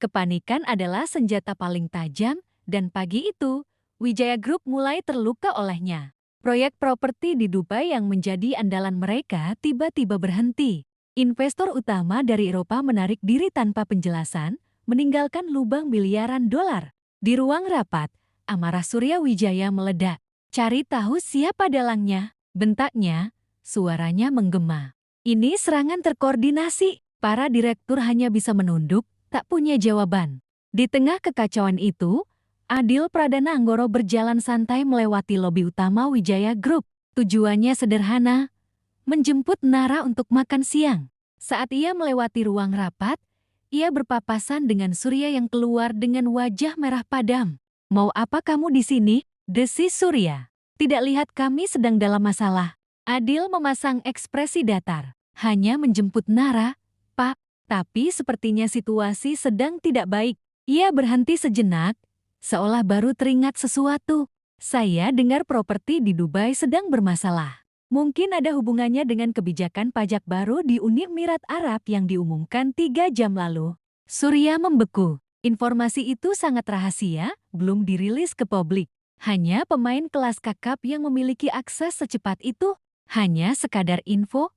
Kepanikan adalah senjata paling tajam, dan pagi itu, Wijaya Group mulai terluka olehnya. Proyek properti di Dubai yang menjadi andalan mereka tiba-tiba berhenti. Investor utama dari Eropa menarik diri tanpa penjelasan, meninggalkan lubang miliaran dolar. Di ruang rapat, amarah Surya Wijaya meledak. "Cari tahu siapa dalangnya," bentaknya, suaranya menggema. "Ini serangan terkoordinasi." Para direktur hanya bisa menunduk, tak punya jawaban. Di tengah kekacauan itu, Adil Pradana Anggoro berjalan santai melewati lobi utama Wijaya Group. Tujuannya sederhana, menjemput Nara untuk makan siang. Saat ia melewati ruang rapat, ia berpapasan dengan Surya yang keluar dengan wajah merah padam. "Mau apa kamu di sini?" desis Surya. "Tidak lihat kami sedang dalam masalah." Adil memasang ekspresi datar. "Hanya menjemput Nara, Pak." Tapi sepertinya situasi sedang tidak baik. Ia berhenti sejenak, seolah baru teringat sesuatu. "Saya dengar properti di Dubai sedang bermasalah. Mungkin ada hubungannya dengan kebijakan pajak baru di Uni Emirat Arab yang diumumkan 3 jam lalu." Surya membeku. Informasi itu sangat rahasia, belum dirilis ke publik. Hanya pemain kelas kakap yang memiliki akses secepat itu. Hanya sekadar info,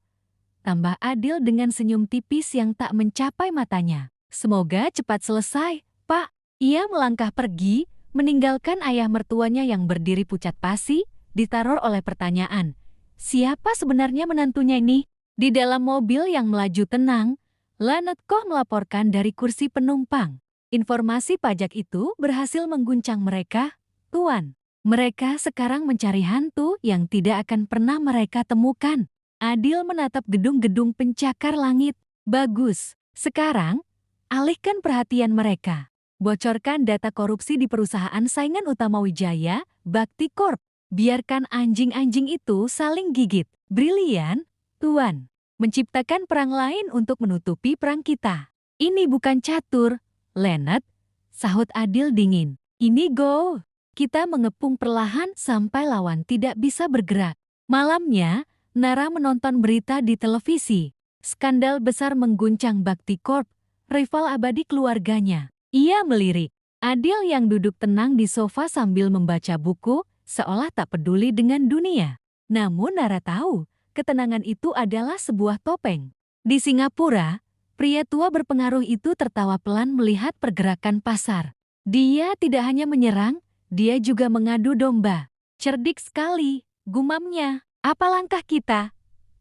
tambah Adil dengan senyum tipis yang tak mencapai matanya. "Semoga cepat selesai, Pak." Ia melangkah pergi, meninggalkan ayah mertuanya yang berdiri pucat pasi, diteror oleh pertanyaan. Siapa sebenarnya menantunya ini? Di dalam mobil yang melaju tenang, Lanetkoh melaporkan dari kursi penumpang. Informasi pajak itu berhasil mengguncang mereka, Tuan. Mereka sekarang mencari hantu yang tidak akan pernah mereka temukan. Adil menatap gedung-gedung pencakar langit. "Bagus. Sekarang, alihkan perhatian mereka. Bocorkan data korupsi di perusahaan saingan utama Wijaya, Bhakti Corp. Biarkan anjing-anjing itu saling gigit." "Brilian, Tuan. Menciptakan perang lain untuk menutupi perang kita." "Ini bukan catur, Lenet," sahut Adil dingin. "Ini go. Kita mengepung perlahan sampai lawan tidak bisa bergerak." Malamnya, Nara menonton berita di televisi. Skandal besar mengguncang Bhakti Corp, rival abadi keluarganya. Ia melirik. Adil yang duduk tenang di sofa sambil membaca buku, seolah tak peduli dengan dunia. Namun Nara tahu, ketenangan itu adalah sebuah topeng. Di Singapura, pria tua berpengaruh itu tertawa pelan melihat pergerakan pasar. Dia tidak hanya menyerang, dia juga mengadu domba. "Cerdik sekali," gumamnya. "Apa langkah kita,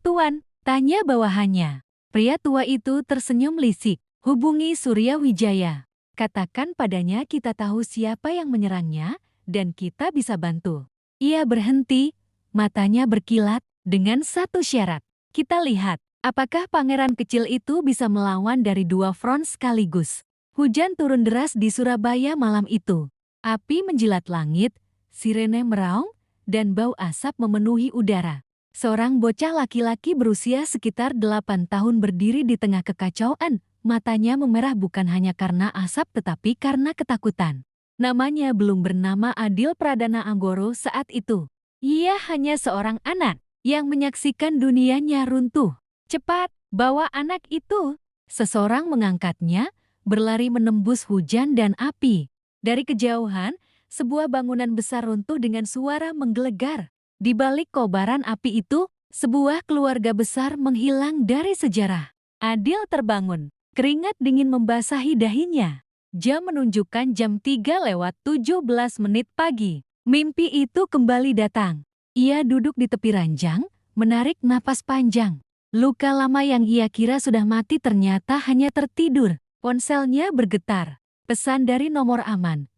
Tuan?" tanya bawahannya. Pria tua itu tersenyum lisik. "Hubungi Surya Wijaya. Katakan padanya kita tahu siapa yang menyerangnya, dan kita bisa bantu." Ia berhenti, matanya berkilat, "Dengan satu syarat. Kita lihat, apakah pangeran kecil itu bisa melawan dari 2 front sekaligus." Hujan turun deras di Surabaya malam itu. Api menjilat langit, sirene meraung, dan bau asap memenuhi udara. Seorang bocah laki-laki berusia sekitar 8 tahun berdiri di tengah kekacauan. Matanya memerah bukan hanya karena asap tetapi karena ketakutan. Namanya belum bernama Adil Pradana Anggoro saat itu. Ia hanya seorang anak yang menyaksikan dunianya runtuh. "Cepat, bawa anak itu." Seseorang mengangkatnya, berlari menembus hujan dan api. Dari kejauhan, sebuah bangunan besar runtuh dengan suara menggelegar. Di balik kobaran api itu, sebuah keluarga besar menghilang dari sejarah. Adil terbangun, keringat dingin membasahi dahinya. Jam menunjukkan jam 3:17 pagi. Mimpi itu kembali datang. Ia duduk di tepi ranjang, menarik napas panjang. Luka lama yang ia kira sudah mati ternyata hanya tertidur. Ponselnya bergetar. Pesan dari nomor aman.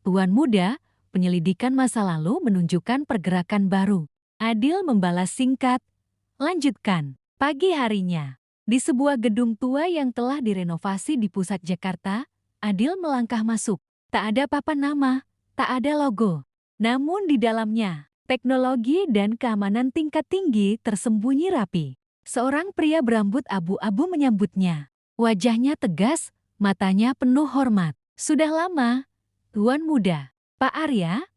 "Tuan muda, penyelidikan masa lalu menunjukkan pergerakan baru." Adil membalas singkat. "Lanjutkan." Pagi harinya, di sebuah gedung tua yang telah direnovasi di pusat Jakarta, Adil melangkah masuk. Tak ada papan nama, tak ada logo. Namun di dalamnya, teknologi dan keamanan tingkat tinggi tersembunyi rapi. Seorang pria berambut abu-abu menyambutnya. Wajahnya tegas, matanya penuh hormat. "Sudah lama, Tuan muda." "Pak Arya?"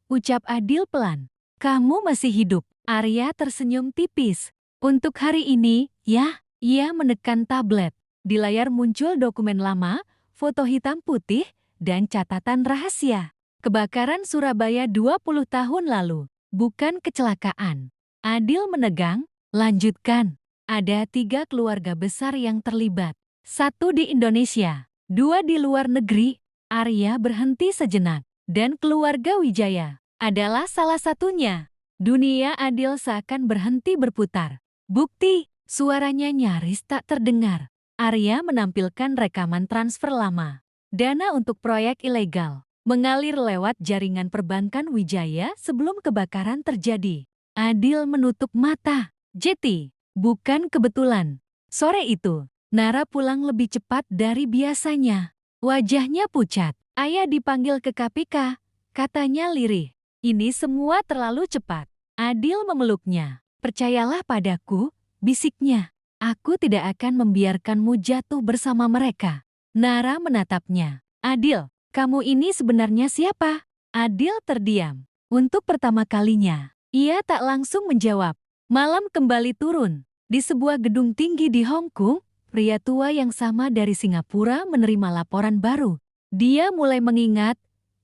ucap Adil pelan. "Kamu masih hidup." Arya tersenyum tipis. "Untuk hari ini, ya." Ia menekan tablet. Di layar muncul dokumen lama, foto hitam putih, dan catatan rahasia. Kebakaran Surabaya 20 tahun lalu, bukan kecelakaan. Adil menegang, lanjutkan. Ada 3 keluarga besar yang terlibat. 1 di Indonesia, 2 di luar negeri. Arya berhenti sejenak, dan keluarga Wijaya adalah salah satunya. Dunia Adil seakan berhenti berputar. Bukti, suaranya nyaris tak terdengar. Arya menampilkan rekaman transfer lama. Dana untuk proyek ilegal mengalir lewat jaringan perbankan Wijaya sebelum kebakaran terjadi. Adil menutup mata. Jeti, bukan kebetulan. Sore itu, Nara pulang lebih cepat dari biasanya. Wajahnya pucat. Ayah dipanggil ke KPK, katanya lirih. Ini semua terlalu cepat. Adil memeluknya. Percayalah padaku, bisiknya. Aku tidak akan membiarkanmu jatuh bersama mereka. Nara menatapnya. Adil, kamu ini sebenarnya siapa? Adil terdiam. Untuk pertama kalinya, ia tak langsung menjawab. Malam kembali turun. Di sebuah gedung tinggi di Hong Kong, pria tua yang sama dari Singapura menerima laporan baru. Dia mulai mengingat,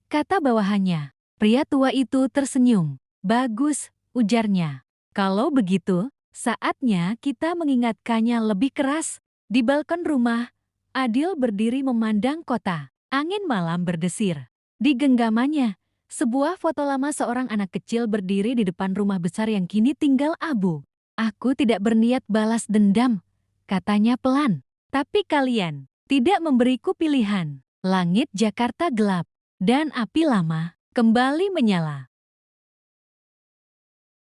kata bawahannya. Pria tua itu tersenyum. Bagus, ujarnya. Kalau begitu, saatnya kita mengingatkannya lebih keras. Di balkon rumah, Adil berdiri memandang kota. Angin malam berdesir. Di genggamannya, sebuah foto lama seorang anak kecil berdiri di depan rumah besar yang kini tinggal abu. Aku tidak berniat balas dendam, katanya pelan. Tapi kalian tidak memberiku pilihan. Langit Jakarta gelap, dan api lama kembali menyala.